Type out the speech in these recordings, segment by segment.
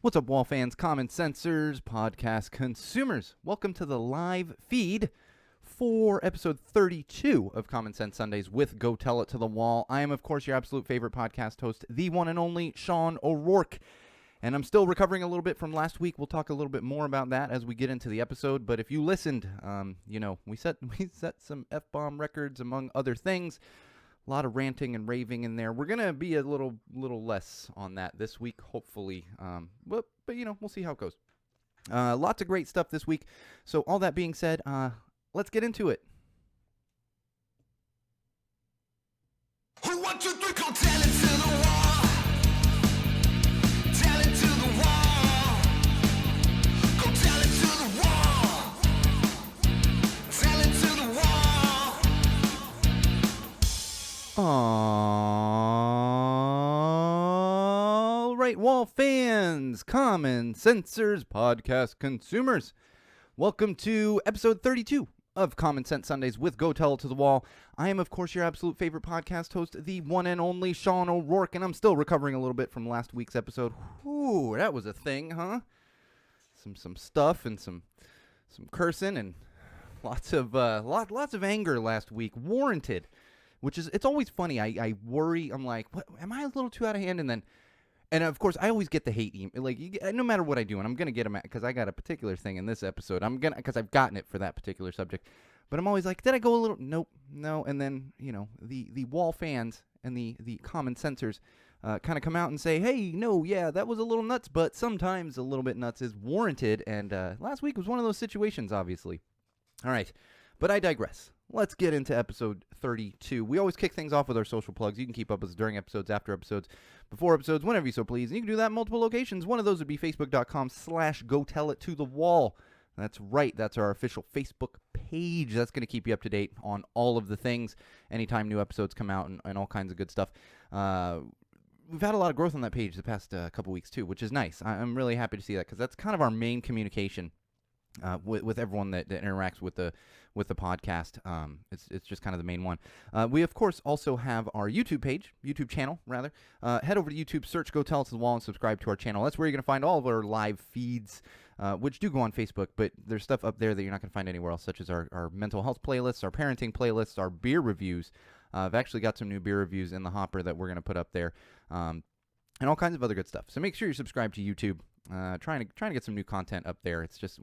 What's up, wall fans, common sensors, podcast consumers? Welcome to the live feed for episode 32 of Common Sense Sundays with Go Tell It to the Wall. I am, of course, your absolute favorite podcast host, the one and only Sean O'Rourke. And I'm still recovering a little bit from last week. We'll talk a little bit more about that as we get into the episode. But if you listened, we set some F-bomb records, among other things. A lot of ranting and raving in there. We're going to be a little less on that this week, hopefully. But we'll see how it goes. Lots of great stuff this week. So all that being said, let's get into it. Who 1, 2, 3, go tell it to the wall. Tell it to the wall. Go tell it to the wall. Tell it to the wall. All right, wall fans, common sensors, podcast consumers. Welcome to episode 32 of Common Sense Sundays with Go Tell It to the Wall. I am, of course, your absolute favorite podcast host, the one and only Sean O'Rourke, and I'm still recovering a little bit from last week's episode. Whew, that was a thing, huh? Some stuff and some cursing and lots of anger last week, warranted. Which is, it's always funny. I worry. I'm like, what? Am I a little too out of hand? And of course, I always get the hate email. Like, no matter what I do, and I'm gonna get them because I got a particular thing in this episode. Because I've gotten it for that particular subject. But I'm always like, did I go a little? Nope, no. And then the wall fans and the common censors kind of come out and say, hey, no, yeah, that was a little nuts, but sometimes a little bit nuts is warranted. And last week was one of those situations, obviously. All right, but I digress. Let's get into episode 32. We always kick things off with our social plugs. You can keep up with us during episodes, after episodes, before episodes, whenever you so please. And you can do that in multiple locations. One of those would be facebook.com/GoTellItToTheWall. That's right. That's our official Facebook page. That's going to keep you up to date on all of the things anytime new episodes come out and all kinds of good stuff. We've had a lot of growth on that page the past couple weeks, too, which is nice. I'm really happy to see that because that's kind of our main communication with everyone that interacts with the podcast. It's just kind of the main one. We, of course, also have our YouTube channel, rather. Head over to YouTube, search Go Tell It to the Wall, and subscribe to our channel. That's where you're going to find all of our live feeds, which do go on Facebook, but there's stuff up there that you're not going to find anywhere else, such as our mental health playlists, our parenting playlists, our beer reviews. I've actually got some new beer reviews in the hopper that we're going to put up there, and all kinds of other good stuff. So make sure you're subscribed to YouTube. Trying to get some new content up there. It's just,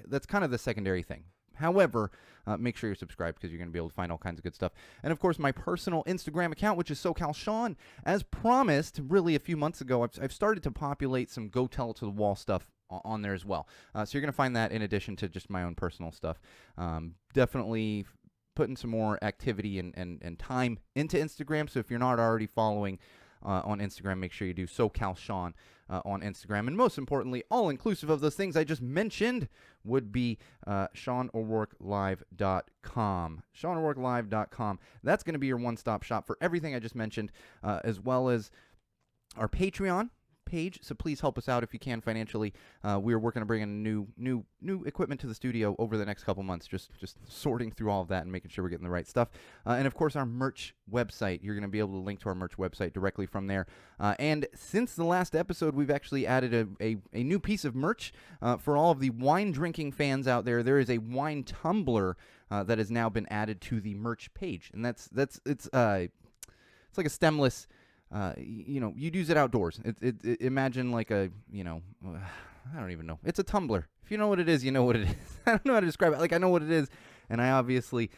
that's kind of the secondary thing. However, make sure you're subscribed because you're going to be able to find all kinds of good stuff. And, of course, my personal Instagram account, which is SoCalSean. As promised, really a few months ago, I've started to populate some Go Tell It to the Wall stuff on there as well. So you're going to find that in addition to just my own personal stuff. Definitely putting some more activity and time into Instagram. So if you're not already following on Instagram, make sure you do SoCalSean on Instagram. And most importantly, all inclusive of those things I just mentioned would be SeanO'RourkeLive.com. SeanO'RourkeLive.com. That's going to be your one-stop shop for everything I just mentioned, as well as our Patreon page. So please help us out if you can financially. We are working to bring in new equipment to the studio over the next couple months, just sorting through all of that and making sure we're getting the right stuff. And of course, our merch website. You're going to be able to link to our merch website directly from there. And since the last episode, we've actually added a new piece of merch for all of the wine drinking fans out there. There is a wine tumbler that has now been added to the merch page, and it's like a stemless. You'd use it outdoors. Imagine like I don't even know. It's a tumbler. If you know what it is, you know what it is. I don't know how to describe it. Like, I know what it is, and I obviously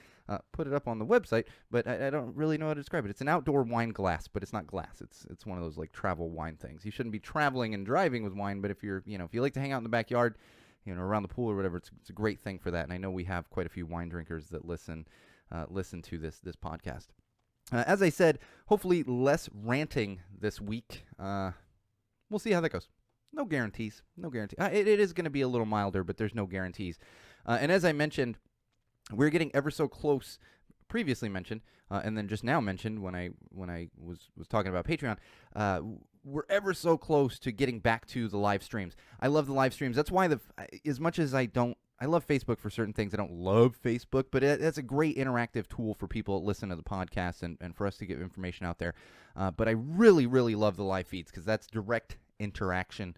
put it up on the website, but I don't really know how to describe it. It's an outdoor wine glass, but it's not glass. It's one of those like travel wine things. You shouldn't be traveling and driving with wine, but if you like to hang out in the backyard, around the pool or whatever, it's a great thing for that. And I know we have quite a few wine drinkers that listen to this podcast. As I said, hopefully less ranting this week. We'll see how that goes. No guarantees. It is going to be a little milder, but there's no guarantees. And as I mentioned, we're getting ever so close. Previously mentioned, and then just now mentioned when I was talking about Patreon. We're ever so close to getting back to the live streams. I love the live streams. That's why as much as I love Facebook for certain things. I don't love Facebook, but it's a great interactive tool for people that listen to the podcast and for us to get information out there. But I really, really love the live feeds because that's direct interaction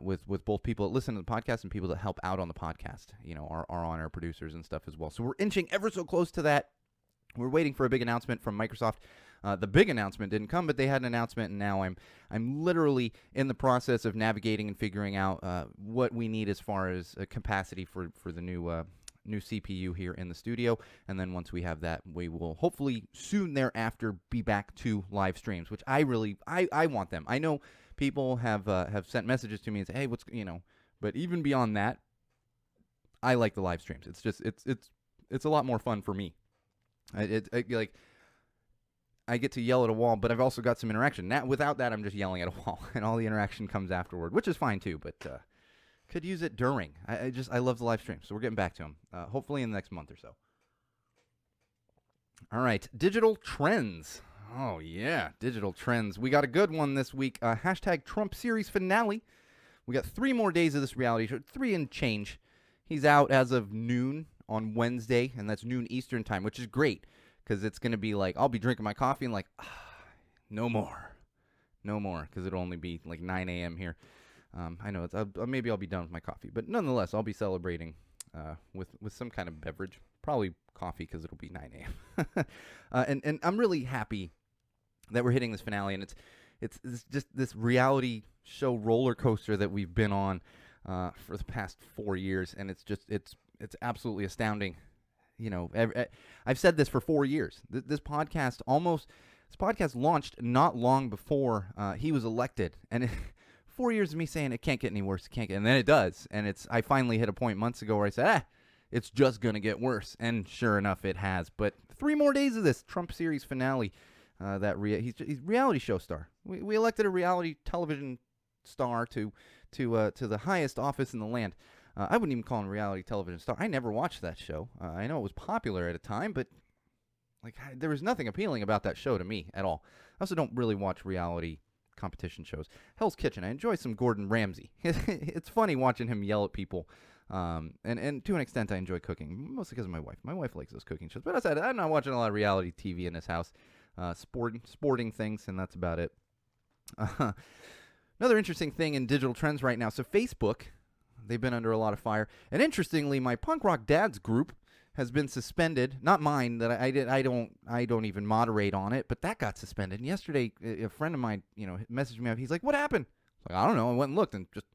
with both people that listen to the podcast and people that help out on the podcast, our on-air producers and stuff as well. So we're inching ever so close to that. We're waiting for a big announcement from Microsoft. The big announcement didn't come, but they had an announcement, and now I'm literally in the process of navigating and figuring out what we need as far as capacity for the new CPU here in the studio. And then once we have that, we will hopefully soon thereafter be back to live streams, which I want them. I know people have sent messages to me and say, hey, but even beyond that, I like the live streams. It's just it's a lot more fun for me. I get to yell at a wall, but I've also got some interaction. Now, without that, I'm just yelling at a wall, and all the interaction comes afterward, which is fine too, but could use it during. I love the live stream, so we're getting back to them, hopefully in the next month or so. All right, digital trends. Oh, yeah, digital trends. We got a good one this week. Hashtag Trump series finale. We got 3 more days of this reality show, 3 and change. He's out as of noon on Wednesday, and that's noon Eastern time, which is great. Because it's going to be like, I'll be drinking my coffee and like, no more, because it'll only be like 9 a.m. here. I know, maybe I'll be done with my coffee, but nonetheless, I'll be celebrating with some kind of beverage, probably coffee because it'll be 9 a.m. And I'm really happy that we're hitting this finale, and it's just this reality show roller coaster that we've been on for the past 4 years, and it's absolutely astounding. I've said this for 4 years. This podcast launched not long before he was elected, and 4 years of me saying it can't get any worse, and then it does. And I finally hit a point months ago where I said, it's just gonna get worse, and sure enough, it has. But 3 more days of this Trump series finale. He's reality show star. We elected a reality television star to the highest office in the land. I wouldn't even call him a reality television star. I never watched that show. I know it was popular at a time, but there was nothing appealing about that show to me at all. I also don't really watch reality competition shows. Hell's Kitchen, I enjoy some Gordon Ramsay. It's funny watching him yell at people. And to an extent, I enjoy cooking, mostly because of my wife. My wife likes those cooking shows. But aside, I'm not watching a lot of reality TV in this house. Sporting things, and that's about it. Another interesting thing in digital trends right now. So Facebook, they've been under a lot of fire. And interestingly, my Punk Rock Dads group has been suspended. Not mine, that I don't even moderate on it, but that got suspended. And yesterday, a friend of mine, messaged me up. He's like, "What happened?" I was like, "I don't know." I went and looked, and just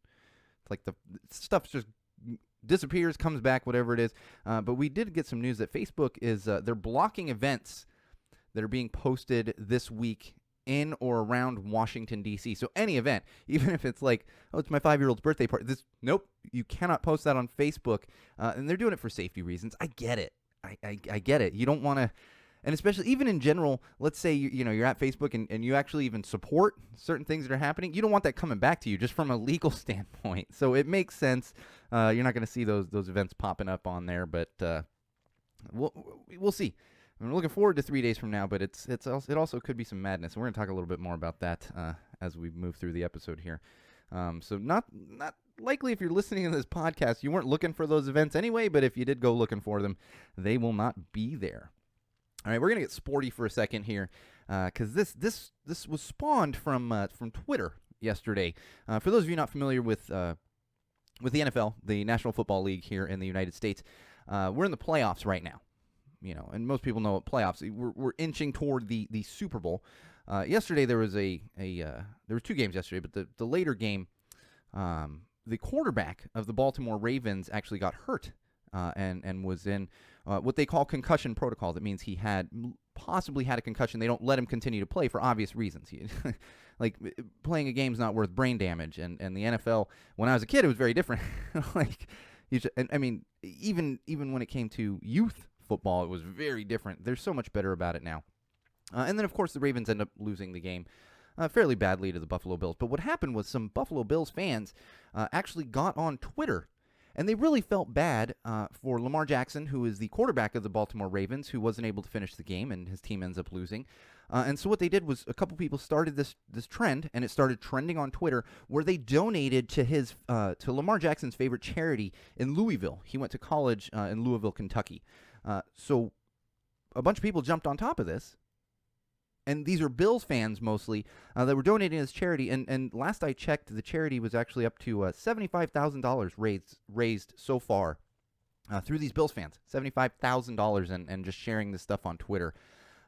like the stuff just disappears, comes back, whatever it is. But we did get some news that Facebook is they're blocking events that are being posted this week in or around Washington, D.C. So any event, even if it's like, oh, it's my 5-year-old's birthday party. Nope, you cannot post that on Facebook. And they're doing it for safety reasons. I get it. I get it. You don't want to, and especially even in general, let's say you're at Facebook and you actually even support certain things that are happening. You don't want that coming back to you just from a legal standpoint. So it makes sense. You're not going to see those events popping up on there, but we'll see. I'm looking forward to 3 days from now, but it also could be some madness. We're going to talk a little bit more about that as we move through the episode here. So not likely if you're listening to this podcast, you weren't looking for those events anyway, but if you did go looking for them, they will not be there. All right, we're going to get sporty for a second here because this was spawned from Twitter yesterday. For those of you not familiar with the NFL, the National Football League here in the United States, we're in the playoffs right now. And most people know what playoffs. We're inching toward the Super Bowl. Yesterday there was there were 2 games yesterday, but the later game, the quarterback of the Baltimore Ravens actually got hurt and was in what they call concussion protocol. That means he had possibly had a concussion. They don't let him continue to play for obvious reasons. Like playing a game's not worth brain damage. And the NFL, when I was a kid, it was very different. Even when it came to youth football, it was very different. They're so much better about it now. And then, of course, the Ravens end up losing the game fairly badly to the Buffalo Bills. But what happened was some Buffalo Bills fans actually got on Twitter, and they really felt bad for Lamar Jackson, who is the quarterback of the Baltimore Ravens, who wasn't able to finish the game, and his team ends up losing. And so what they did was a couple people started this trend, and it started trending on Twitter, where they donated to Lamar Jackson's favorite charity in Louisville. He went to college in Louisville, Kentucky. So a bunch of people jumped on top of this, And these are Bills fans mostly that were donating as charity. And last I checked, the charity was actually up to $75,000 raised so far through these Bills fans. $75,000 and just sharing this stuff on Twitter.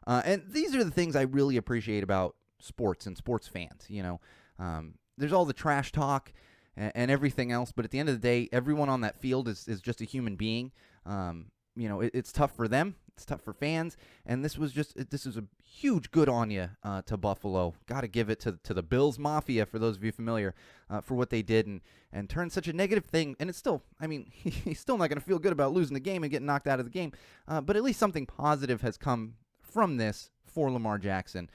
And these are the things I really appreciate about sports and sports fans. There's all the trash talk and everything else, but at the end of the day, everyone on that field is just a human being. It's tough for them. It's tough for fans, and this is a huge good on you to Buffalo. Got to give it to the Bills Mafia, for those of you familiar, for what they did and turn such a negative thing. And it's still, he's still not going to feel good about losing the game and getting knocked out of the game, but at least something positive has come from this for Lamar Jackson.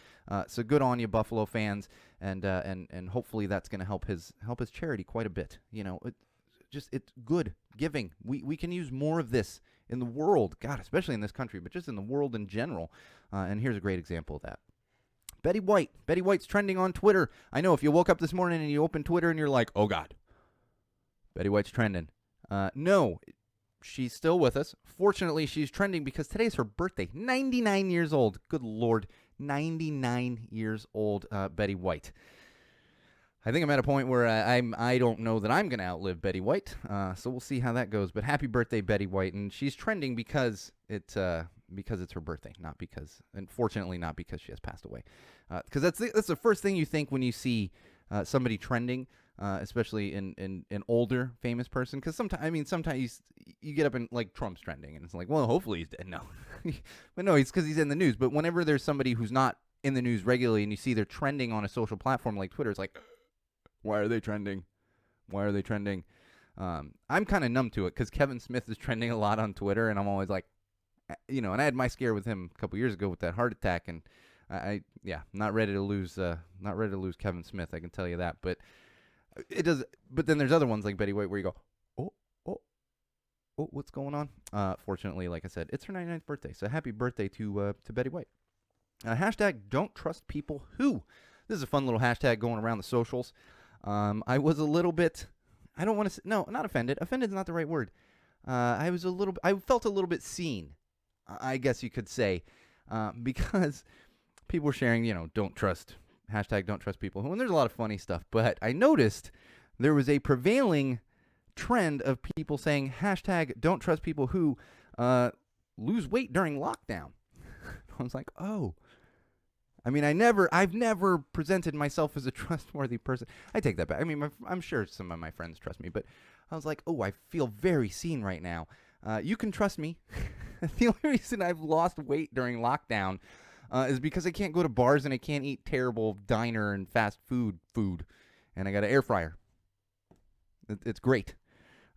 So good on you, Buffalo fans, and hopefully that's going to help his charity quite a bit. It's good giving. We can use more of this in the world, God, especially in this country, but just in the world in general. And here's a great example of that. Betty White. Betty White's trending on Twitter. I know if you woke up this morning and you open Twitter and you're like, oh, God, Betty White's trending. No, she's still with us. Fortunately, she's trending because today's her birthday. 99 years old. Good Lord. 99 years old, Betty White. I think I'm at a point where I don't know that I'm going to outlive Betty White, so we'll see how that goes. But happy birthday, Betty White, and she's trending because it's her birthday, unfortunately, not because she has passed away. Because that's the first thing you think when you see somebody trending, especially in an older famous person. Because sometimes you get up and like Trump's trending, and it's like, well, hopefully he's dead. No, but no, it's because he's in the news. But whenever there's somebody who's not in the news regularly, and you see they're trending on a social platform like Twitter, it's like, why are they trending? I'm kind of numb to it because Kevin Smith is trending a lot on Twitter, and I'm always like, and I had my scare with him a couple years ago with that heart attack, and not ready to lose Kevin Smith. I can tell you that, but it does. But then there's other ones like Betty White where you go, oh, what's going on? Fortunately, like I said, it's her 99th birthday, so happy birthday to Betty White. Hashtag don't trust people who. This is a fun little hashtag going around the socials. I was a little bit, I don't want to say, no, not offended. Offended is not the right word. I felt a little bit seen, I guess you could say, because people were sharing, hashtag don't trust people who, and there's a lot of funny stuff, but I noticed there was a prevailing trend of people saying hashtag don't trust people who lose weight during lockdown. I was like, oh. I've never presented myself as a trustworthy person. I take that back. I'm sure some of my friends trust me, but I was like, oh, I feel very seen right now. You can trust me. The only reason I've lost weight during lockdown is because I can't go to bars and I can't eat terrible diner and fast food, and I got an air fryer. It's great.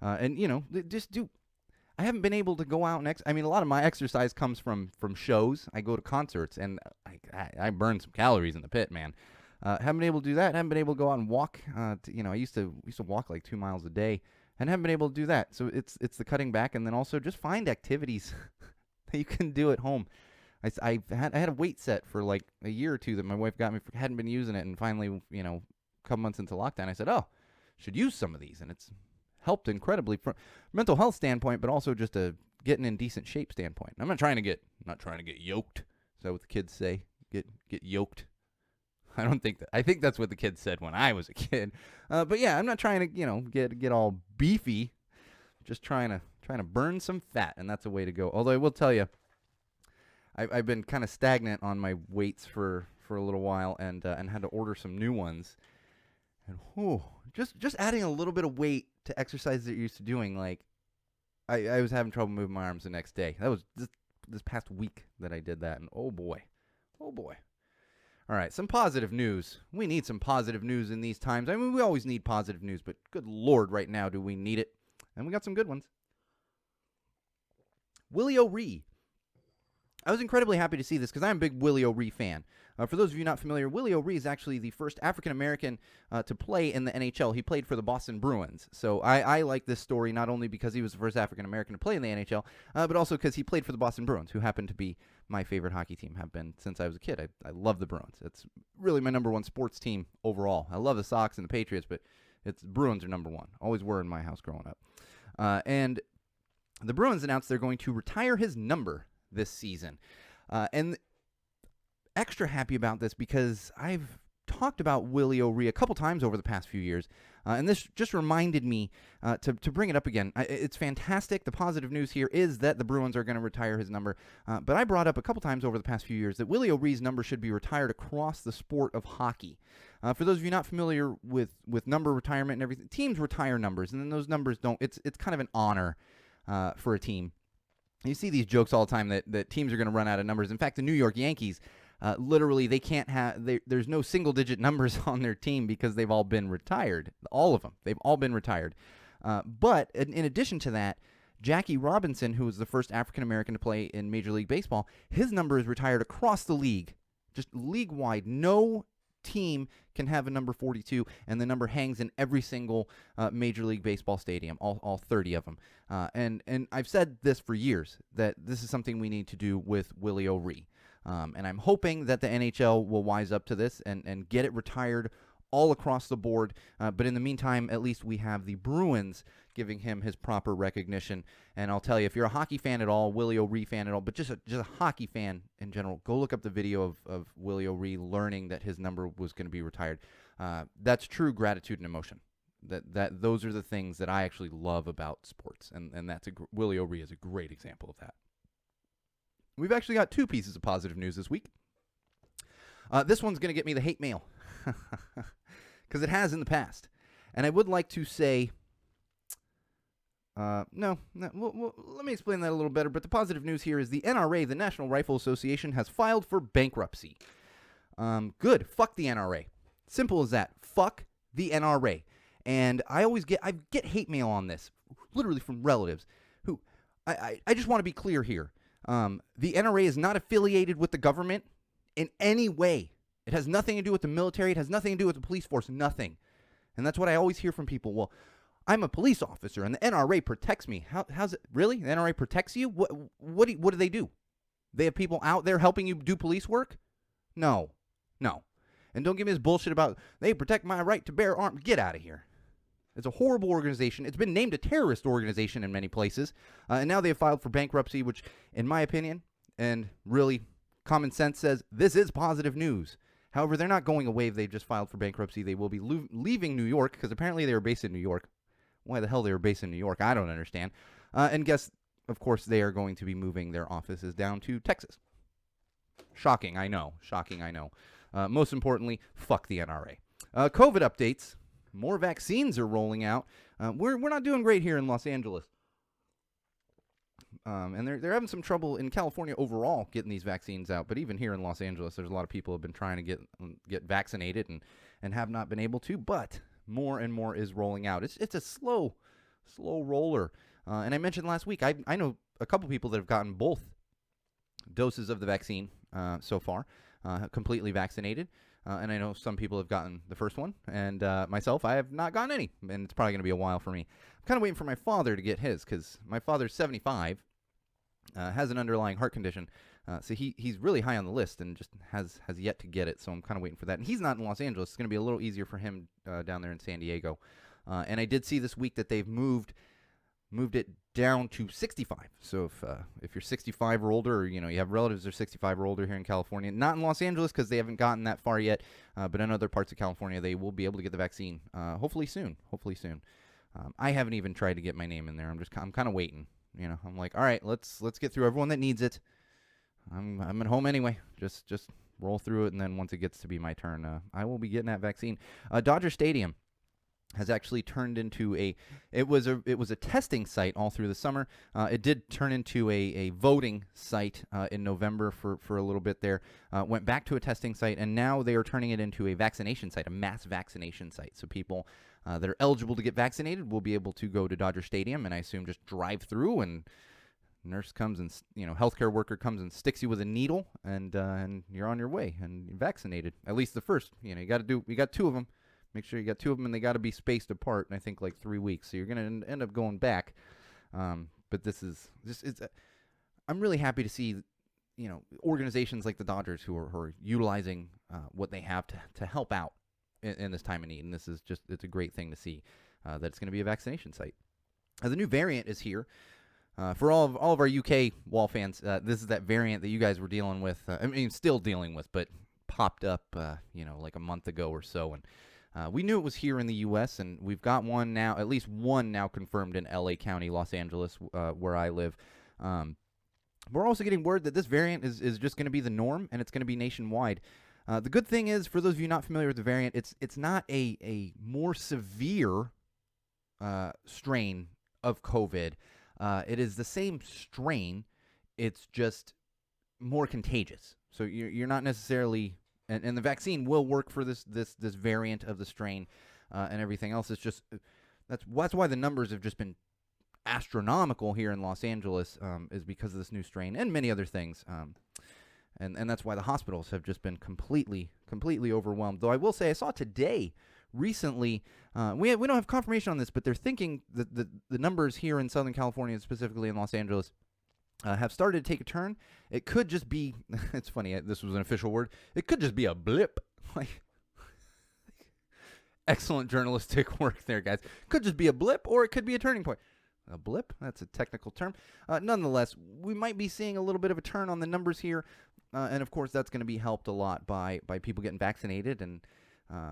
I haven't been able to go out and a lot of my exercise comes from shows. I go to concerts, and I burn some calories in the pit, man. Haven't been able to do that. Haven't been able to go out and walk. I used to walk like 2 miles a day, and haven't been able to do that. So it's the cutting back, and then also just find activities that you can do at home. I had a weight set for like a year or two that my wife got me. Hadn't been using it, and finally, a couple months into lockdown, I said, oh, should use some of these, and it's helped incredibly from a mental health standpoint, but also just a getting in decent shape standpoint. I'm not trying to get yoked. Is that what the kids say? Get yoked. I don't think that. I think that's what the kids said when I was a kid. But yeah, I'm not trying to get all beefy. Just trying to burn some fat, and that's a way to go. Although I will tell you, I've been kind of stagnant on my weights for a little while, and had to order some new ones. And just adding a little bit of weight to exercises that you're used to doing, like I was having trouble moving my arms the next day. That was this past week that I did that, and oh boy. All right, some positive news. We need some positive news in these times. We always need positive news, but good Lord, right now do we need it? And we got some good ones. Willie O'Ree. I was incredibly happy to see this because I'm a big Willie O'Ree fan. For those of you not familiar, Willie O'Ree is actually the first African-American to play in the NHL. He played for the Boston Bruins. So I like this story not only because he was the first African-American to play in the NHL, but also because he played for the Boston Bruins, who happen to be my favorite hockey team, have been since I was a kid. I love the Bruins. It's really my number one sports team overall. I love the Sox and the Patriots, but Bruins are number one. Always were in my house growing up. And the Bruins announced they're going to retire his number this season. And extra happy about this because I've talked about Willie O'Ree a couple times over the past few years, and this just reminded me to bring it up again. It's fantastic. The positive news here is that the Bruins are going to retire his number, but I brought up a couple times over the past few years that Willie O'Ree's number should be retired across the sport of hockey. For those of you not familiar with number retirement and everything, teams retire numbers, and then those numbers don't. It's kind of an honor for a team. You see these jokes all the time that teams are going to run out of numbers. In fact, the New York Yankees, literally, they can't have. There's no single-digit numbers on their team because they've all been retired. All of them. They've all been retired. But in addition to that, Jackie Robinson, who was the first African-American to play in Major League Baseball, his number is retired across the league, just league-wide. No team can have a number 42, and the number hangs in every single Major League Baseball stadium, all 30 of them. And I've said this for years, that this is something we need to do with Willie O'Ree. And I'm hoping that the NHL will wise up to this and get it retired all across the board. But in the meantime, at least we have the Bruins giving him his proper recognition. And I'll tell you, if you're a hockey fan at all, Willie O'Ree fan at all, but just a hockey fan in general, go look up the video of Willie O'Ree learning that his number was going to be retired. That's true gratitude and emotion. Those are the things that I actually love about sports, and Willie O'Ree is a great example of that. We've actually got two pieces of positive news this week. This one's going to get me the hate mail, because it has in the past. And I would like to say, well, let me explain that a little better. But the positive news here is the NRA, the National Rifle Association, has filed for bankruptcy. Good. Fuck the NRA. Simple as that. Fuck the NRA. And I get hate mail on this, literally from relatives who, I just want to be clear here. The NRA is not affiliated with the government in any way. It has nothing to do with the military. It has nothing to do with the police force. Nothing. And that's what I always hear from people. Well, I'm a police officer and the NRA protects me. How's it? Really? The NRA protects you? What do they do? They have people out there helping you do police work? No. And don't give me this bullshit about they protect my right to bear arms. Get out of here. It's a horrible organization. It's been named a terrorist organization in many places. And now they have filed for bankruptcy, which, in my opinion, and really common sense says, this is positive news. However, they're not going away. They've just filed for bankruptcy. They will be leaving New York, because apparently they were based in New York. Why the hell they were based in New York, I don't understand. And guess, of course, they are going to be moving their offices down to Texas. Shocking, I know. Most importantly, fuck the NRA. COVID updates. More vaccines are rolling out. We're not doing great here in Los Angeles. And they're having some trouble in California overall getting these vaccines out. But even here in Los Angeles, there's a lot of people who have been trying to get vaccinated and have not been able to. But more and more is rolling out. It's a slow roller. And I mentioned last week, I know a couple people that have gotten both doses of the vaccine so far, completely vaccinated. And I know some people have gotten the first one, and myself, I have not gotten any, and it's probably going to be a while for me. I'm kind of waiting for my father to get his, because my father's 75, has an underlying heart condition, so he's really high on the list and just has yet to get it, so I'm kind of waiting for that. And he's not in Los Angeles. It's going to be a little easier for him down there in San Diego. And I did see this week that they've moved it down to 65. So if you're 65 or older, or you have relatives that are 65 or older here in California, not in Los Angeles because they haven't gotten that far yet, but in other parts of California, they will be able to get the vaccine. Hopefully soon. I haven't even tried to get my name in there. I'm kind of waiting. I'm like, all right, let's get through everyone that needs it. I'm at home anyway. Just roll through it, and then once it gets to be my turn, I will be getting that vaccine. Dodger Stadium has actually turned into it was a testing site all through the summer. It did turn into a voting site in November for a little bit there. Went back to a testing site, and now they are turning it into a vaccination site, a mass vaccination site. So people that are eligible to get vaccinated will be able to go to Dodger Stadium, and I assume just drive through, and nurse comes and healthcare worker comes and sticks you with a needle, and you're on your way and you're vaccinated. At least the first. You got two of them. Make sure you got two of them, and they got to be spaced apart, and I think like 3 weeks. So you're going to end up going back. But this is just I'm really happy to see, organizations like the Dodgers who are utilizing what they have to help out in this time of need. And it's a great thing to see that it's going to be a vaccination site. The new variant is here. For all of our UK Wall fans, this is that variant that you guys were dealing with. I mean, still dealing with, but popped up, like a month ago or so. And we knew it was here in the U.S., and we've got one now, at least one now confirmed in L.A. County, Los Angeles, where I live. We're also getting word that this variant is just going to be the norm, and it's going to be nationwide. The good thing is, for those of you not familiar with the variant, it's not a more severe strain of COVID. It is the same strain. It's just more contagious. So you're not necessarily, and the vaccine will work for this variant of the strain and everything else. It's just that's why the numbers have just been astronomical here in Los Angeles, is because of this new strain and many other things. And that's why the hospitals have just been completely overwhelmed. Though I will say, I saw today, recently, we don't have confirmation on this, but they're thinking that the numbers here in Southern California, specifically in Los Angeles, have started to take a turn. It could just be, it's funny, this was an official word, it could just be a blip. Like, excellent journalistic work there, guys. Could just be a blip, or it could be a turning point. A blip? That's a technical term. Nonetheless, we might be seeing a little bit of a turn on the numbers here, and of course that's going to be helped a lot by people getting vaccinated. And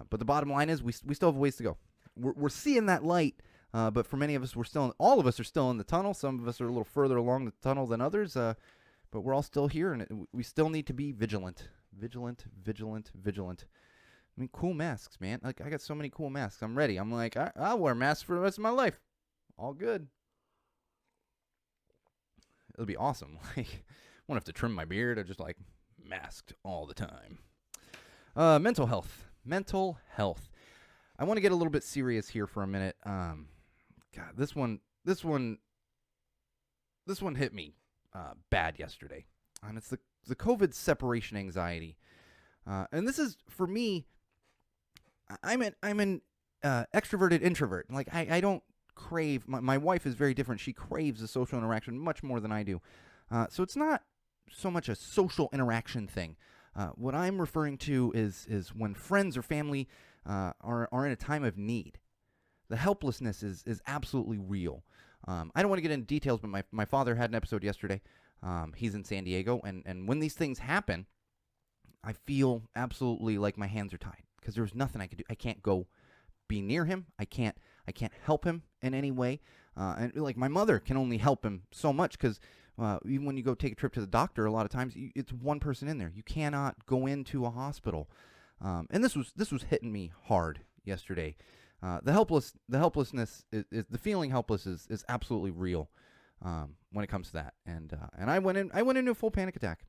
but the bottom line is we still have ways to go. We're seeing that light, but for many of us, all of us are still in the tunnel. Some of us are a little further along the tunnel than others, but we're all still here, and we still need to be vigilant. I mean, cool masks, man. Like, I got so many cool masks. I'm ready. I'm like, I'll wear masks for the rest of my life. All good. It'll be awesome. Like, won't have to trim my beard. I just masked all the time. Mental health. I want to get a little bit serious here for a minute. God, this one hit me bad yesterday. And it's the COVID separation anxiety. And this is, for me, I'm an extroverted introvert. Like, I don't crave, my wife is very different. She craves the social interaction much more than I do. So it's not so much a social interaction thing. What I'm referring to is when friends or family are in a time of need. The helplessness is absolutely real. I don't want to get into details, but my father had an episode yesterday. He's in San Diego, and when these things happen, I feel absolutely like my hands are tied, because there's nothing I can do. I can't go be near him. I can't help him in any way. And like, my mother can only help him so much, because even when you go take a trip to the doctor, a lot of times it's one person in there. You cannot go into a hospital. And this was hitting me hard yesterday. The helplessness is the feeling helpless is absolutely real when it comes to that. And I went into a full panic attack.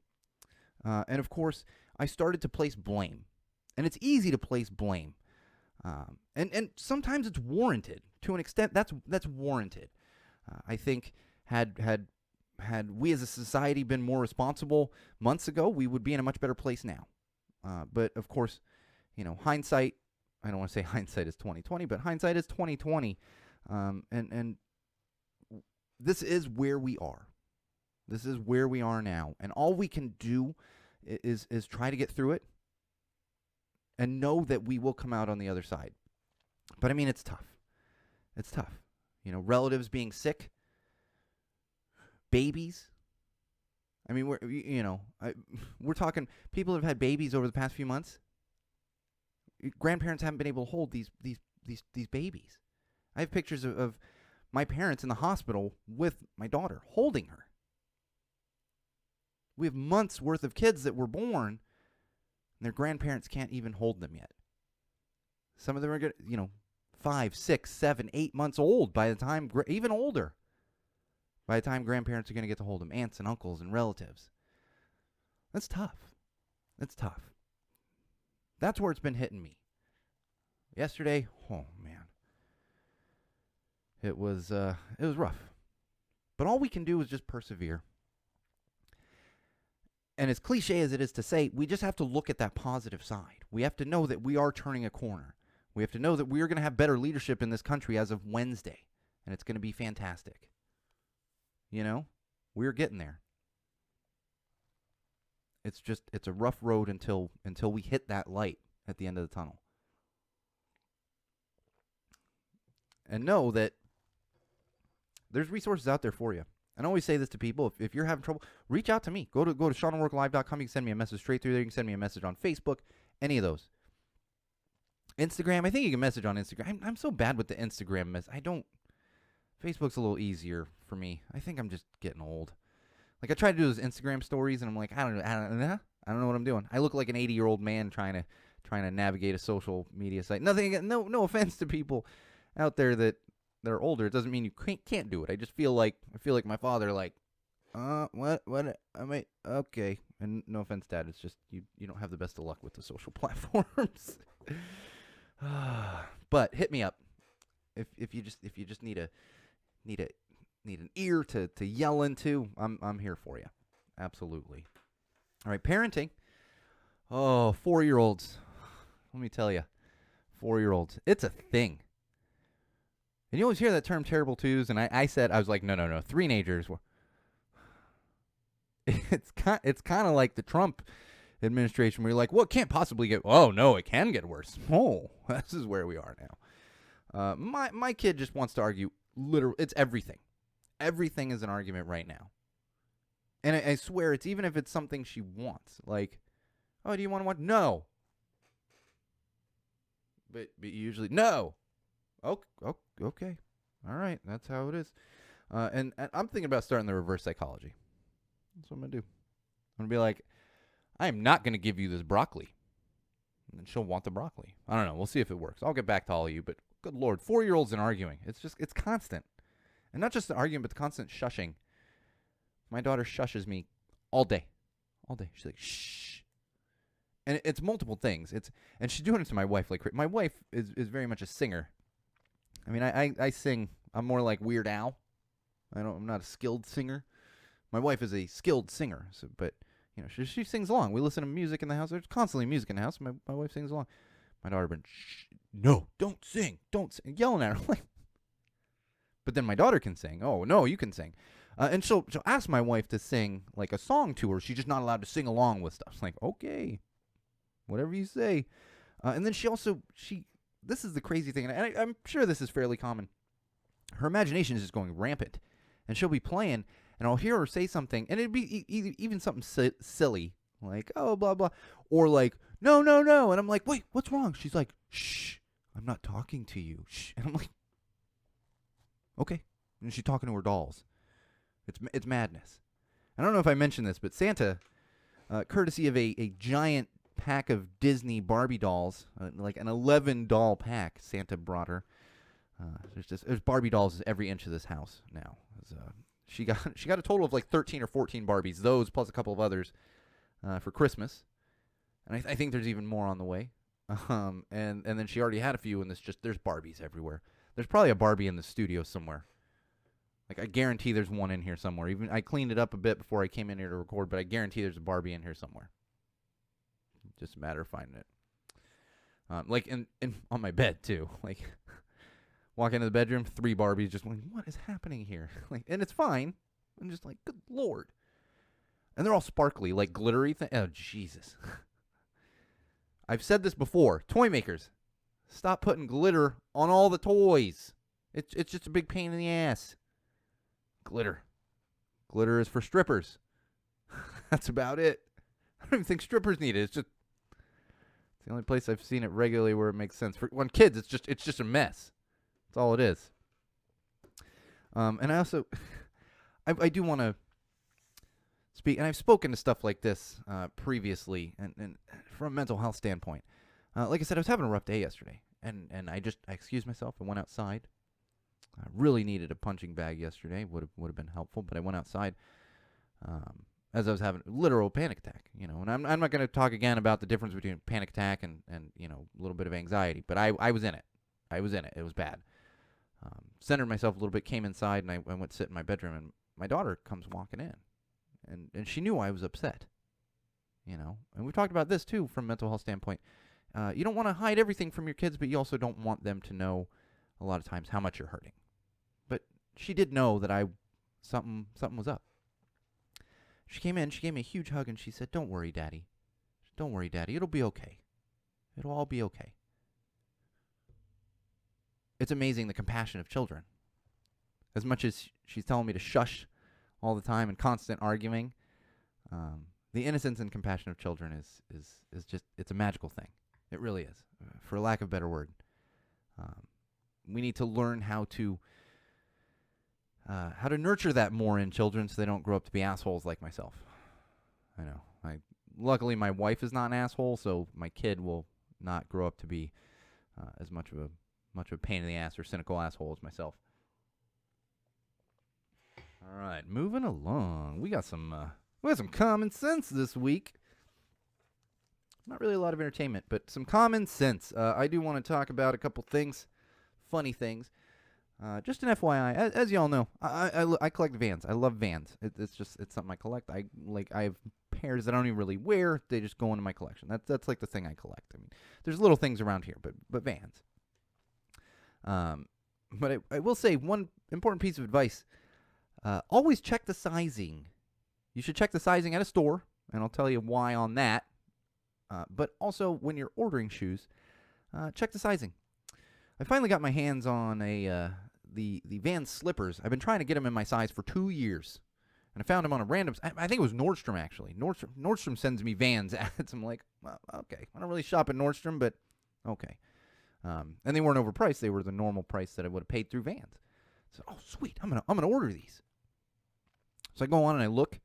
And of course, I started to place blame. And it's easy to place blame. And sometimes it's warranted to an extent. That's warranted. I think had we as a society been more responsible months ago, we would be in a much better place now. But of course, hindsight. I don't want to say hindsight is 2020, but hindsight is 2020. And this is where we are. This is where we are now, and all we can do is try to get through it, and know that we will come out on the other side. But I mean, it's tough. It's tough. Relatives being sick, babies. I mean, we're talking people have had babies over the past few months. Grandparents haven't been able to hold these babies. I have pictures of my parents in the hospital with my daughter, holding her. We have months worth of kids that were born, and their grandparents can't even hold them yet. Some of them are 5, 6, 7, 8 months old by the time, even older, by the time grandparents are going to get to hold them, aunts and uncles and relatives. That's tough. That's tough. That's where it's been hitting me. Yesterday, oh man, it was rough. But all we can do is just persevere. And as cliche as it is to say, we just have to look at that positive side. We have to know that we are turning a corner. We have to know that we are going to have better leadership in this country as of Wednesday, and it's going to be fantastic. We're getting there. It's a rough road until we hit that light at the end of the tunnel. And know that there's resources out there for you. And I always say this to people, if you're having trouble, reach out to me. Go to SeanWorkLive.com. You can send me a message straight through there. You can send me a message on Facebook, any of those. Instagram, I think you can message on Instagram. I'm so bad with the Instagram Facebook's a little easier for me. I think I'm just getting old. Like, I try to do those Instagram stories, and I'm like, I don't know what I'm doing. I look like an 80-year-old man trying to navigate a social media site. No offense to people out there that are older. It doesn't mean you can't do it. I feel like my father. Like, what? I mean, okay. And no offense, Dad. It's just you don't have the best of luck with the social platforms. But hit me up if you just need an ear to yell into. I'm here for you. Absolutely. All right, parenting. Oh, 4-year-olds. Let me tell you, 4-year-olds. It's a thing. And you always hear that term terrible twos, and I was like, no. Three-nagers. It's kind of like the Trump administration where you're like, well, it can't possibly get, oh, no, it can get worse. Oh, this is where we are now. My kid just wants to argue. Literally, it's everything. Everything is an argument right now. And I swear, it's even if it's something she wants. Like, oh, do you want to watch? No. But usually, no. Okay. All right. That's how it is. And I'm thinking about starting the reverse psychology. That's what I'm going to do. I'm going to be like, I am not going to give you this broccoli. And she'll want the broccoli. I don't know. We'll see if it works. I'll get back to all of you. But good Lord, 4-year-olds and arguing. It's constant. And not just the arguing, but the constant shushing. My daughter shushes me all day. All day. She's like, shh. And it's multiple things. And she's doing it to my wife. Like, my wife is very much a singer. I mean, I sing. I'm more like Weird Al. I'm not a skilled singer. My wife is a skilled singer. But you know, she sings along. We listen to music in the house. There's constantly music in the house. My wife sings along. My daughter been, shh, no, don't sing, yelling at her. Like, but then my daughter can sing. Oh no, you can sing. And she'll ask my wife to sing like a song to her. She's just not allowed to sing along with stuff. It's like, okay, whatever you say. And then this is the crazy thing, and I'm sure this is fairly common. Her imagination is just going rampant, and she'll be playing, and I'll hear her say something, and it'd be even something silly, like, oh, blah, blah, or like, no, and I'm like, wait, what's wrong? She's like, shh, I'm not talking to you, shh, and I'm like, okay, and she's talking to her dolls. It's madness. I don't know if I mentioned this, but Santa, courtesy of a giant pack of Disney Barbie dolls, like an 11-doll pack, Santa brought her. There's Barbie dolls every inch of this house now. She got a total of like 13 or 14 Barbies, those plus a couple of others for Christmas, and I think there's even more on the way. And then she already had a few, and there's Barbies everywhere. There's probably a Barbie in the studio somewhere. Like, I guarantee there's one in here somewhere. Even I cleaned it up a bit before I came in here to record, but I guarantee there's a Barbie in here somewhere. Just a matter of finding it. Like in on my bed too. Like, walk into the bedroom, 3 Barbies, just like, what is happening here? Like, and it's fine. I'm just like, good Lord. And they're all sparkly, like glittery thing. Oh, Jesus. I've said this before. Toy makers, stop putting glitter on all the toys. It's just a big pain in the ass. Glitter is for strippers. That's about it. I don't even think strippers need it. It's the only place I've seen it regularly where it makes sense. For kids, it's just a mess. That's all it is. And I also, I do want to speak, and I've spoken to stuff like this previously, and from a mental health standpoint. Like I said, I was having a rough day yesterday, and I excused myself and went outside. I really needed a punching bag yesterday. Would have been helpful, but I went outside as I was having a literal panic attack. You know, and I'm not going to talk again about the difference between a panic attack and you know, a little bit of anxiety. But I was in it. It was bad. Centered myself a little bit, came inside, and I went to sit in my bedroom, and my daughter comes walking in, and she knew I was upset. You know, and we've talked about this too from a mental health standpoint. You don't want to hide everything from your kids, but you also don't want them to know a lot of times how much you're hurting. But she did know that something was up. She came in, she gave me a huge hug, and she said, Don't worry, Daddy. It'll be okay. It'll all be okay. It's amazing the compassion of children. As much as she's telling me to shush all the time and constant arguing. The innocence and compassion of children is just, it's a magical thing. It really is, for lack of a better word. We need to learn how to nurture that more in children so they don't grow up to be assholes like myself. I know. Luckily, my wife is not an asshole, so my kid will not grow up to be as much of a pain in the ass or cynical asshole as myself. All right, moving along. We got some common sense this week. Not really a lot of entertainment, but some common sense. I do want to talk about a couple things, funny things. Just an FYI, as y'all know, I collect Vans. I love Vans. It's something I collect. I have pairs that I don't even really wear. They just go into my collection. That's like the thing I collect. I mean, there's little things around here, but Vans. But I will say one important piece of advice: always check the sizing. You should check the sizing at a store, and I'll tell you why on that. But also, when you're ordering shoes, check the sizing. I finally got my hands on the Vans slippers. I've been trying to get them in my size for 2 years, and I found them on a random. I think it was Nordstrom actually. Nordstrom sends me Vans ads. I'm like, well, okay. I don't really shop at Nordstrom, but okay. And they weren't overpriced. They were the normal price that I would have paid through Vans. So, oh sweet, I'm gonna order these. So I go on and I look.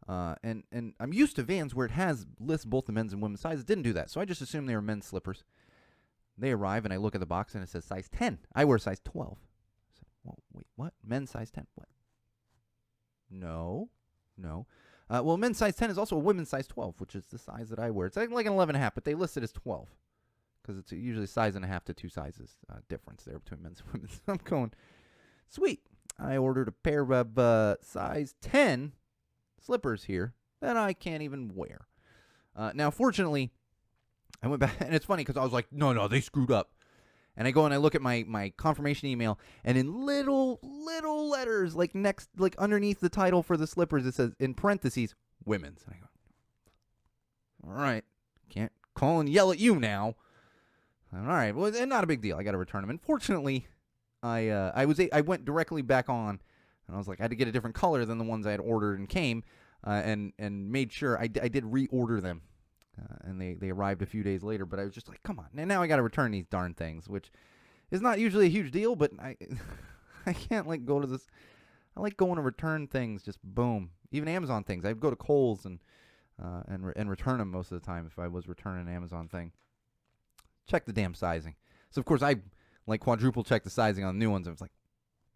And I'm used to Vans where it lists both the men's and women's sizes. It didn't do that, so I just assumed they were men's slippers. They arrive, and I look at the box, and it says size 10. I wear size 12. I said, well, wait, what? Men's size 10? What? No. Well, men's size 10 is also a women's size 12, which is the size that I wear. It's like an 11.5, but they list it as 12 because it's usually size and a half to 2 sizes difference there between men's and women's. I'm going, sweet. I ordered a pair of size 10 slippers here that I can't even wear. Now, fortunately, I went back, and it's funny because I was like, no, they screwed up. And I go and I look at my confirmation email, and in little letters, like underneath the title for the slippers, it says, in parentheses, women's. And I go, all right, can't call and yell at you now. All right, well, not a big deal. I got to return them. And fortunately, I went directly back on, and I was like, I had to get a different color than the ones I had ordered and came, and made sure I did reorder them. And they arrived a few days later, but I was just like, come on. And now I got to return these darn things, which is not usually a huge deal, but I can't go to this. I like going to return things, just boom. Even Amazon things. I go to Kohl's and return them most of the time if I was returning an Amazon thing. Check the damn sizing. So, of course, I quadruple check the sizing on the new ones. I was like,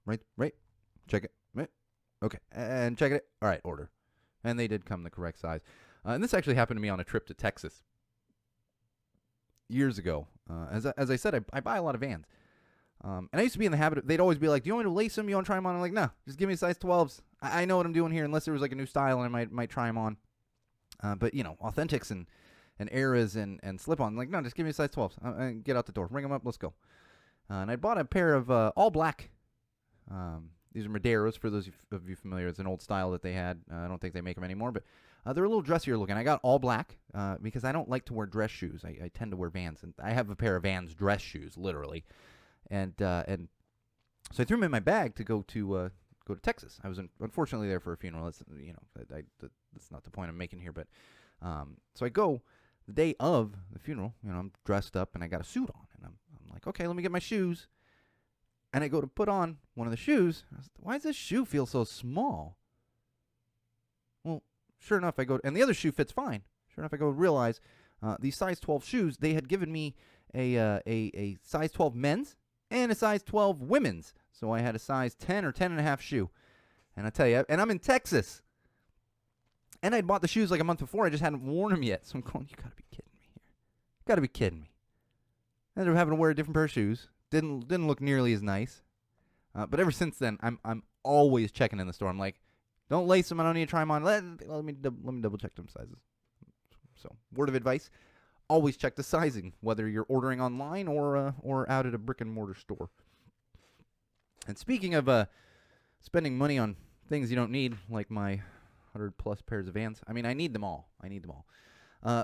right, check it, right, okay, and check it. All right, order. And they did come the correct size. And this actually happened to me on a trip to Texas years ago. As I said, I buy a lot of Vans. And I used to be in the habit of, they'd always be like, do you want me to lace them? You want to try them on? I'm like, no, just give me size 12s. I know what I'm doing here, unless there was a new style and I might try them on. But, Authentics and Eras and Slip-On, like, no, just give me a size 12s. Get out the door. Ring them up. Let's go. And I bought a pair of all black. These are Maderos, for those of you familiar. It's an old style that they had. I don't think they make them anymore, but they're a little dressier looking. I got all black because I don't like to wear dress shoes. I tend to wear Vans, and I have a pair of Vans dress shoes, literally. And so I threw them in my bag to go to Texas. I was unfortunately there for a funeral. That's not the point I'm making here, but so I go the day of the funeral. I'm dressed up and I got a suit on, and I'm like, okay, let me get my shoes. And I go to put on one of the shoes. I was, why does this shoe feel so small? Well, sure enough, I go, and the other shoe fits fine. Sure enough, I go realize these size 12 shoes, they had given me a size 12 men's and a size 12 women's. So I had a size 10 or 10 and a half shoe. And I tell you, and I'm in Texas. And I'd bought the shoes like a month before. I just hadn't worn them yet. So I'm going, you got to be kidding me here. Got to be kidding me. I ended up having to wear a different pair of shoes. Didn't look nearly as nice. But ever since then, I'm always checking in the store. I'm like, don't lace them. I don't need to try them on. Let me double check them sizes. So, word of advice: always check the sizing, whether you're ordering online or out at a brick and mortar store. And speaking of spending money on things you don't need, like my 100+ pairs of Vans, I mean, I need them all.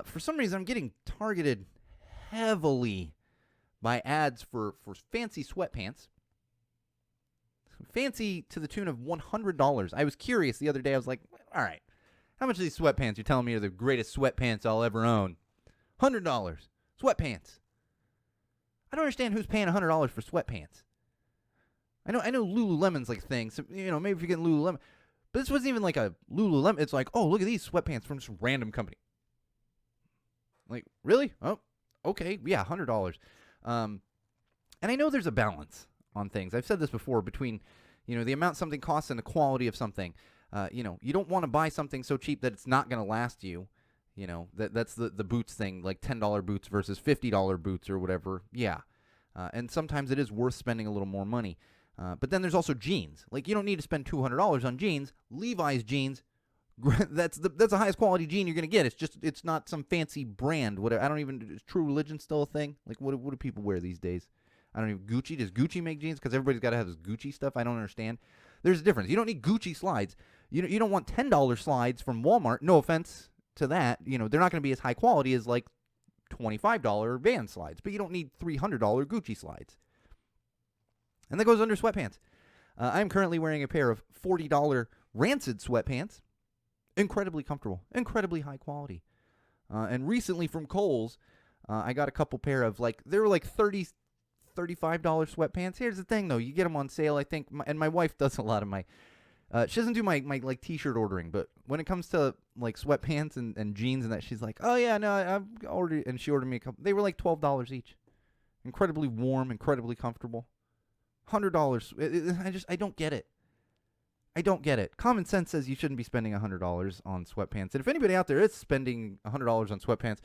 For some reason, I'm getting targeted heavily by ads for fancy sweatpants. fancy to the tune of $100. I was curious the other day. I was like, all right, how much are these sweatpants you're telling me are the greatest sweatpants I'll ever own? $100. Sweatpants. I don't understand who's paying $100 for sweatpants. I know Lululemon's like a thing, so, maybe if you're getting Lululemon. But this wasn't even like a Lululemon. It's like, oh, look at these sweatpants from some random company. Like, really? Oh, okay. Yeah, $100. And I know there's a balance on things. I've said this before between, the amount something costs and the quality of something. You don't want to buy something so cheap that it's not going to last you. That's the boots thing, like $10 boots versus $50 boots or whatever. Yeah. And sometimes it is worth spending a little more money. But then there's also jeans. Like, you don't need to spend $200 on jeans. Levi's jeans, that's the highest quality jean you're going to get. It's not some fancy brand. Is True Religion still a thing? Like, what do people wear these days? I don't even, Gucci? Does Gucci make jeans? Because everybody's got to have this Gucci stuff. I don't understand. There's a difference. You don't need Gucci slides. You don't want $10 slides from Walmart. No offense to that. They're not going to be as high quality as like $25 Vans slides. But you don't need $300 Gucci slides. And that goes under sweatpants. I'm currently wearing a pair of $40 Rancid sweatpants. Incredibly comfortable. Incredibly high quality. And recently from Kohl's, I got a couple pair of they were like $35 sweatpants. Here's the thing though. You get them on sale, I think. And my wife does a lot of my, she doesn't do my like t-shirt ordering. But when it comes to like sweatpants and jeans and that, she's like, oh yeah, no, I've ordered. And she ordered me a couple. They were like $12 each. Incredibly warm, incredibly comfortable. $100. I don't get it. I don't get it. Common sense says you shouldn't be spending $100 on sweatpants. And if anybody out there is spending $100 on sweatpants,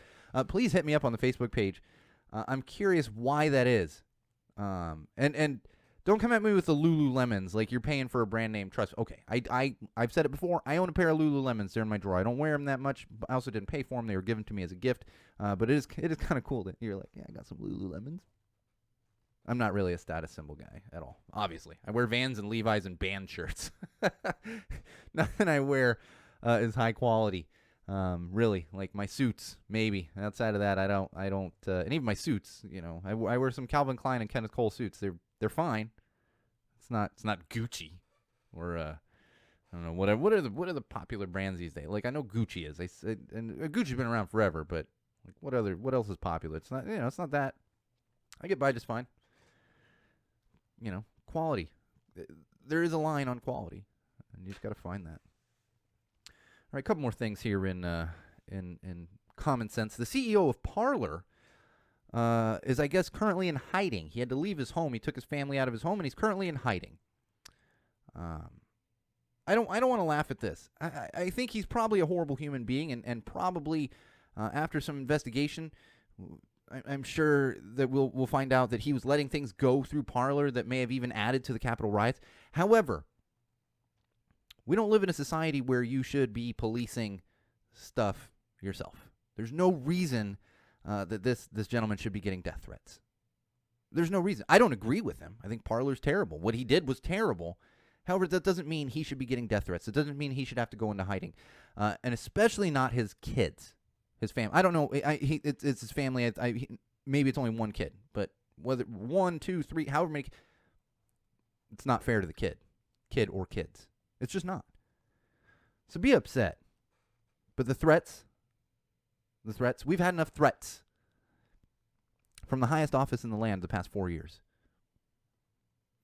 please hit me up on the Facebook page. I'm curious why that is. And don't come at me with the Lululemons like you're paying for a brand name. Trust. Okay, I've said it before. I own a pair of Lululemons. They're in my drawer. I don't wear them that much. I also didn't pay for them. They were given to me as a gift. But it is kind of cool that you're like, yeah, I got some Lululemons. I'm not really a status symbol guy at all, obviously. I wear Vans and Levi's and band shirts. Nothing I wear is high quality, really. Like my suits, maybe. Outside of that, I don't. And even my suits, I wear some Calvin Klein and Kenneth Cole suits. They're fine. It's not Gucci or I don't know what are the popular brands these days. Like I know Gucci is. And Gucci's been around forever, but like what else is popular? It's not it's not that. I get by just fine. Quality. There is a line on quality, and you just got to find that. All right, a couple more things here in common sense. The CEO of Parler is, I guess, currently in hiding. He had to leave his home. He took his family out of his home, and he's currently in hiding. I don't want to laugh at this. I think he's probably a horrible human being, and probably after some investigation, I'm sure that we'll find out that he was letting things go through Parler that may have even added to the Capitol riots. However, we don't live in a society where you should be policing stuff yourself. There's no reason that this gentleman should be getting death threats. There's no reason. I don't agree with him. I think Parler's terrible. What he did was terrible. However, that doesn't mean he should be getting death threats. It doesn't mean he should have to go into hiding, and especially not his kids. His family. I don't know. It's his family. Maybe it's only one kid, but whether 1, 2, 3, however many, it's not fair to the kid or kids. It's just not. So be upset. But the threats, we've had enough threats from the highest office in the land the past 4 years.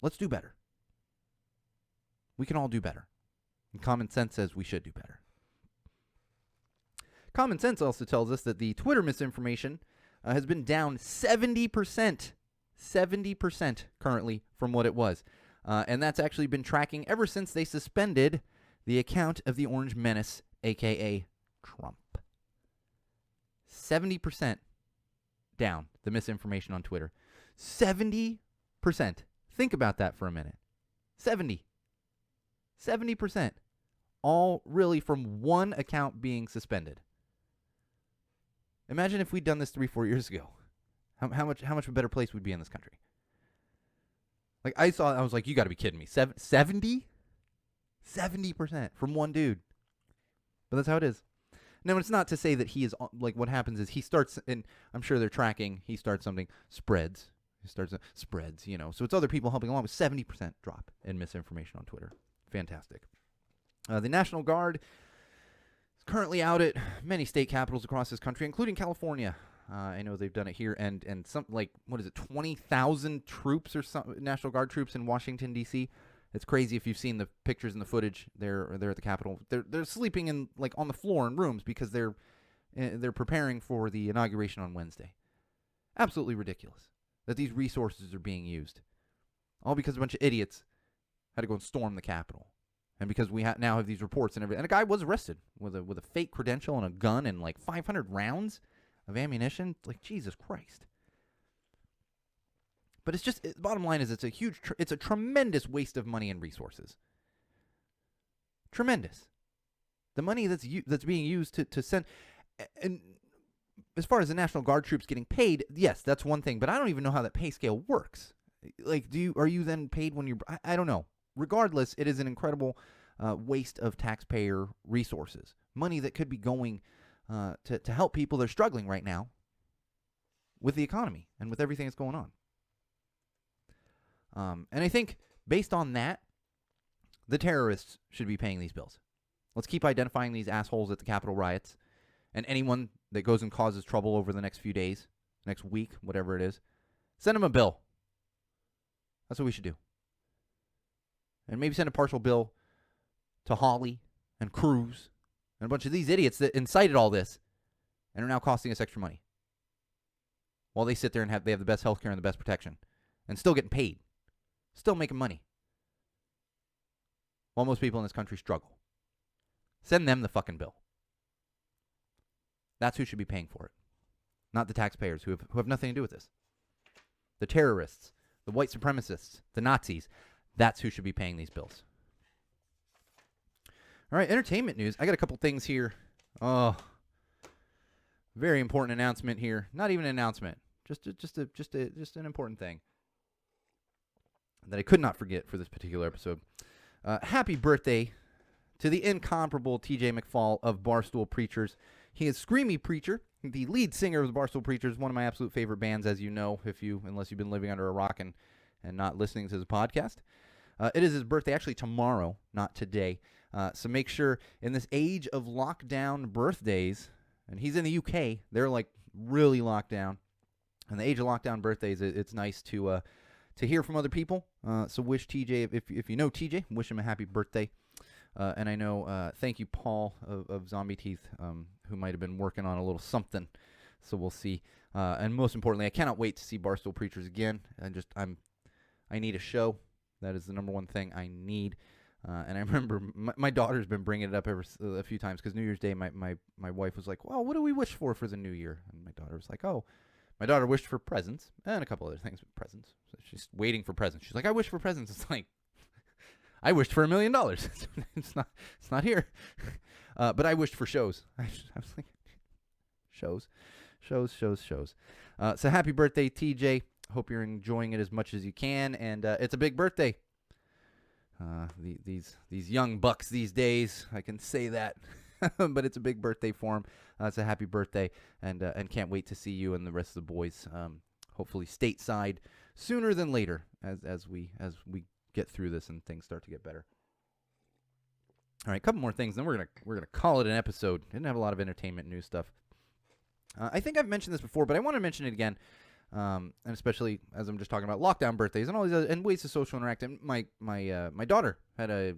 Let's do better. We can all do better. And common sense says we should do better. Common sense also tells us that the Twitter misinformation has been down 70%. 70% currently from what it was. And that's actually been tracking ever since they suspended the account of the Orange Menace, a.k.a. Trump. 70% down the misinformation on Twitter. 70%. Think about that for a minute. 70%. All really from one account being suspended. Imagine if we'd done this 3-4 years ago. How much of a better place we'd be in this country? Like I was like, you got to be kidding me. 70% from one dude. But that's how it is. Now, it's not to say that he is like what happens is he starts, and I'm sure they're tracking. He starts something, spreads. It starts spreads, So it's other people helping along with 70% drop in misinformation on Twitter. Fantastic. The National Guard is currently out at many state capitals across this country, including California. I know they've done it here, and some 20,000 troops or some National Guard troops in Washington D.C. It's crazy if you've seen the pictures and the footage. They're at the Capitol. They're sleeping in on the floor in rooms because they're preparing for the inauguration on Wednesday. Absolutely ridiculous that these resources are being used, all because a bunch of idiots had to go and storm the Capitol. And because we now have these reports and everything. And a guy was arrested with a fake credential and a gun and 500 rounds of ammunition. Jesus Christ. But it's just, the bottom line is it's a tremendous waste of money and resources. Tremendous. The money that's being used to send. And as far as the National Guard troops getting paid, yes, that's one thing. But I don't even know how that pay scale works. Are you then paid when you're, I don't know. Regardless, it is an incredible waste of taxpayer resources. Money that could be going to help people that are struggling right now with the economy and with everything that's going on. And I think based on that, the terrorists should be paying these bills. Let's keep identifying these assholes at the Capitol riots and anyone that goes and causes trouble over the next few days, next week, whatever it is. Send them a bill. That's what we should do. And maybe send a partial bill to Hawley and Cruz and a bunch of these idiots that incited all this and are now costing us extra money. While they sit there and they have the best health care and the best protection and still getting paid. Still making money. While most people in this country struggle. Send them the fucking bill. That's who should be paying for it. Not the taxpayers who have nothing to do with this. The terrorists, the white supremacists, the Nazis. That's who should be paying these bills. All right, entertainment news. I got a couple things here. Oh, very important announcement here. Not even an announcement. Just an important thing that I could not forget for this particular episode. Happy birthday to the incomparable TJ McFall of Barstool Preachers. He is Screamy Preacher, the lead singer of the Barstool Preachers, one of my absolute favorite bands, as you know, unless you've been living under a rock and not listening to his podcast. It is his birthday, actually tomorrow, not today. So make sure in this age of lockdown birthdays, and he's in the UK, they're really locked down. In the age of lockdown birthdays, it's nice to hear from other people. So wish TJ, if you know TJ, wish him a happy birthday. And I know, thank you, Paul of Zombie Teeth, who might have been working on a little something. So we'll see. And most importantly, I cannot wait to see Barstool Preachers again. I need a show. That is the number one thing I need. And I remember my daughter's been bringing it up a few times because New Year's Day, my wife was like, well, what do we wish for the new year? And my daughter was like, my daughter wished for presents and a couple other things with presents. So she's waiting for presents. She's like, I wish for presents. It's like, I wished for $1 million. It's not here. But I wished for shows. I was like, shows. So happy birthday, TJ. Hope you're enjoying it as much as you can, and it's a big birthday. These young bucks these days, I can say that, but it's a big birthday for him. It's a happy birthday, and can't wait to see you and the rest of the boys, hopefully stateside sooner than later, as we get through this and things start to get better. All right, a couple more things, then we're gonna call it an episode. Didn't have a lot of entertainment news stuff. I think I've mentioned this before, but I want to mention it again. And especially as I'm just talking about lockdown birthdays and all these other and ways to social interact. And my daughter had a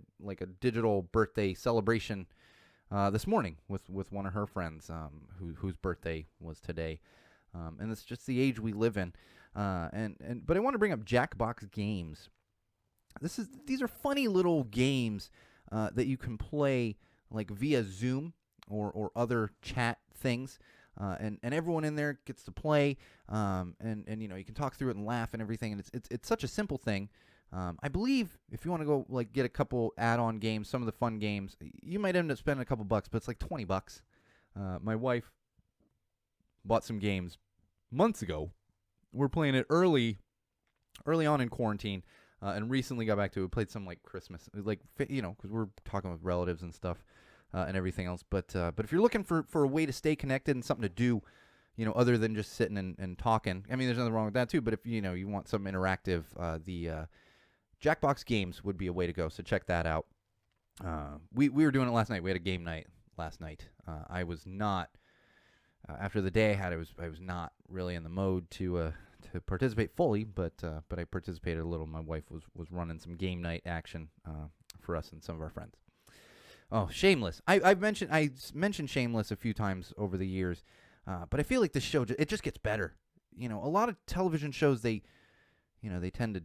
digital birthday celebration this morning with one of her friends whose birthday was today. And it's just the age we live in. But I want to bring up Jackbox Games. These are funny little games that you can play via Zoom or other chat things. And everyone in there gets to play, and you can talk through it and laugh and everything, and it's such a simple thing. I believe if you want to go get a couple add-on games, some of the fun games, you might end up spending a couple bucks, but it's like $20. My wife bought some games months ago. We're playing it early on in quarantine, and recently got back to it. We played some Christmas, because we're talking with relatives and stuff. And everything else, but if you're looking for a way to stay connected and something to do, other than just sitting and talking. I mean, there's nothing wrong with that too. But if you want some interactive, the Jackbox games would be a way to go. So check that out. We were doing it last night. We had a game night last night. I was not after the day I had. I was not really in the mode to participate fully, but I participated a little. My wife was running some game night action for us and some of our friends. Oh, Shameless! I mentioned Shameless a few times over the years, but I feel like this show it just gets better. A lot of television shows they tend to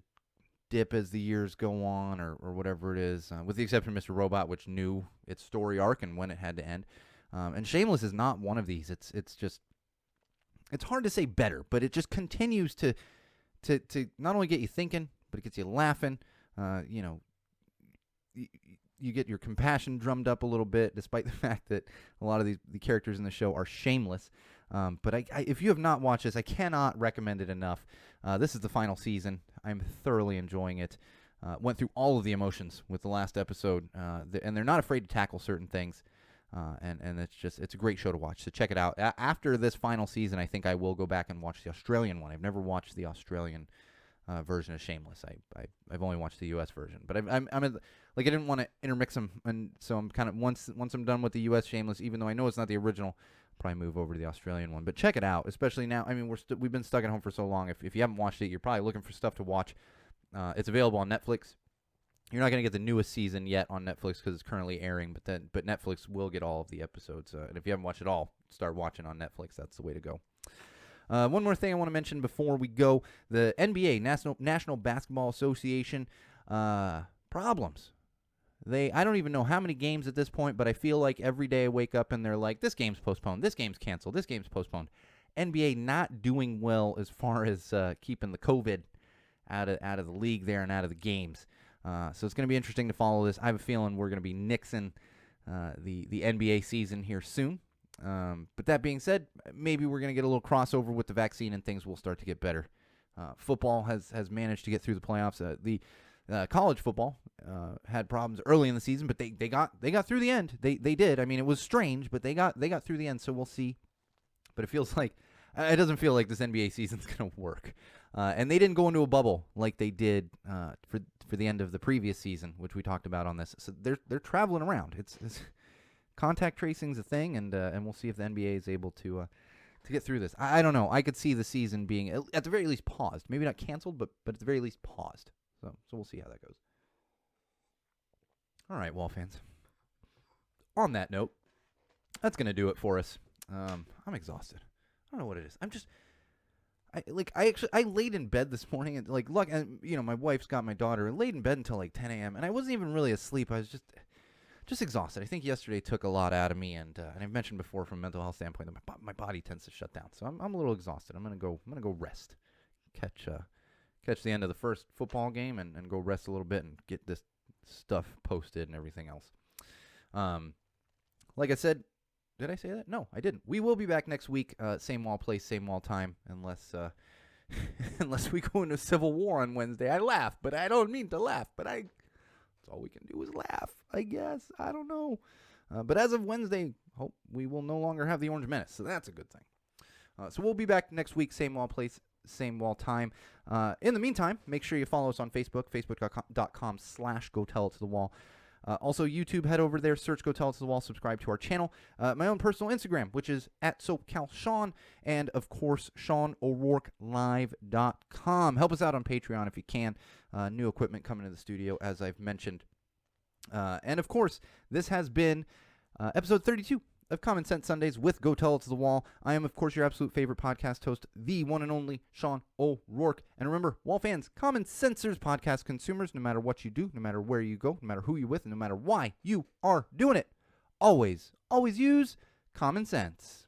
dip as the years go on, or whatever it is, with the exception of Mr. Robot, which knew its story arc and when it had to end. And Shameless is not one of these. It's hard to say better, but it just continues to not only get you thinking, but it gets you laughing. You get your compassion drummed up a little bit, despite the fact that a lot of the characters in the show are shameless. But if you have not watched this, I cannot recommend it enough. This is the final season. I'm thoroughly enjoying it. Went through all of the emotions with the last episode, and they're not afraid to tackle certain things. And it's a great show to watch. So check it out. After this final season, I think I will go back and watch the Australian one. I've never watched the Australian version of Shameless. I've only watched the U.S. version, but I didn't want to intermix them, and so I'm kind of once I'm done with the U.S. Shameless, even though I know it's not the original, probably move over to the Australian one. But check it out, especially now. I mean, we've been stuck at home for so long. If you haven't watched it, you're probably looking for stuff to watch. It's available on Netflix. You're not going to get the newest season yet on Netflix because it's currently airing, but Netflix will get all of the episodes. And if you haven't watched it all, start watching on Netflix. That's the way to go. One more thing I want to mention before we go: the NBA, National Basketball Association, problems. I don't even know how many games at this point, but I feel like every day I wake up and they're like, this game's postponed, this game's canceled, this game's postponed. NBA not doing well as far as keeping the COVID out of the league there and out of the games. So it's going to be interesting to follow this. I have a feeling we're going to be nixing the NBA season here soon. But that being said, maybe we're going to get a little crossover with the vaccine and things will start to get better. Football has managed to get through the playoffs. The college football had problems early in the season, but they got through the end. They did. I mean, it was strange, but they got through the end. So we'll see. But it doesn't feel like this NBA season's going to work. And they didn't go into a bubble like they did for the end of the previous season, which we talked about on this. So they're traveling around. It's contact tracing's a thing, and we'll see if the NBA is able to get through this. I don't know. I could see the season being at the very least paused, maybe not canceled, but at the very least paused. So we'll see how that goes. All right, Wall fans. On that note, that's gonna do it for us. I'm exhausted. I don't know what it is. I laid in bed this morning and my wife's got my daughter and laid in bed until like 10 a.m. and I wasn't even really asleep. I was just exhausted. I think yesterday took a lot out of me, and I've mentioned before from a mental health standpoint that my body tends to shut down. So I'm a little exhausted. I'm gonna go rest, catch the end of the first football game and go rest a little bit and get this stuff posted and everything else. Like I said. Did I say that? No, I didn't. We will be back next week, same wall place, same wall time, unless we go into civil war on Wednesday. I laugh, but I don't mean to laugh. But that's all we can do is laugh, I guess. I don't know. But as of Wednesday, hope we will no longer have the Orange Menace, so that's a good thing. So we'll be back next week, same wall place, same wall time. In the meantime, make sure you follow us on Facebook, facebook.com/GoTellItToTheWall. Also, YouTube, head over there, search Go Tell It to the Wall, subscribe to our channel. My own personal Instagram, which is @SoapCalSean, and, of course, SeanO'RourkeLive.com. Help us out on Patreon if you can. New equipment coming to the studio, as I've mentioned. And, of course, this has been episode 32 of Common Sense Sundays with Go Tell It to the Wall. I am, of course, your absolute favorite podcast host, the one and only Sean O'Rourke. And remember, Wall fans, common sensors, podcast consumers, no matter what you do, no matter where you go, no matter who you're with, and no matter why you are doing it, always use common sense.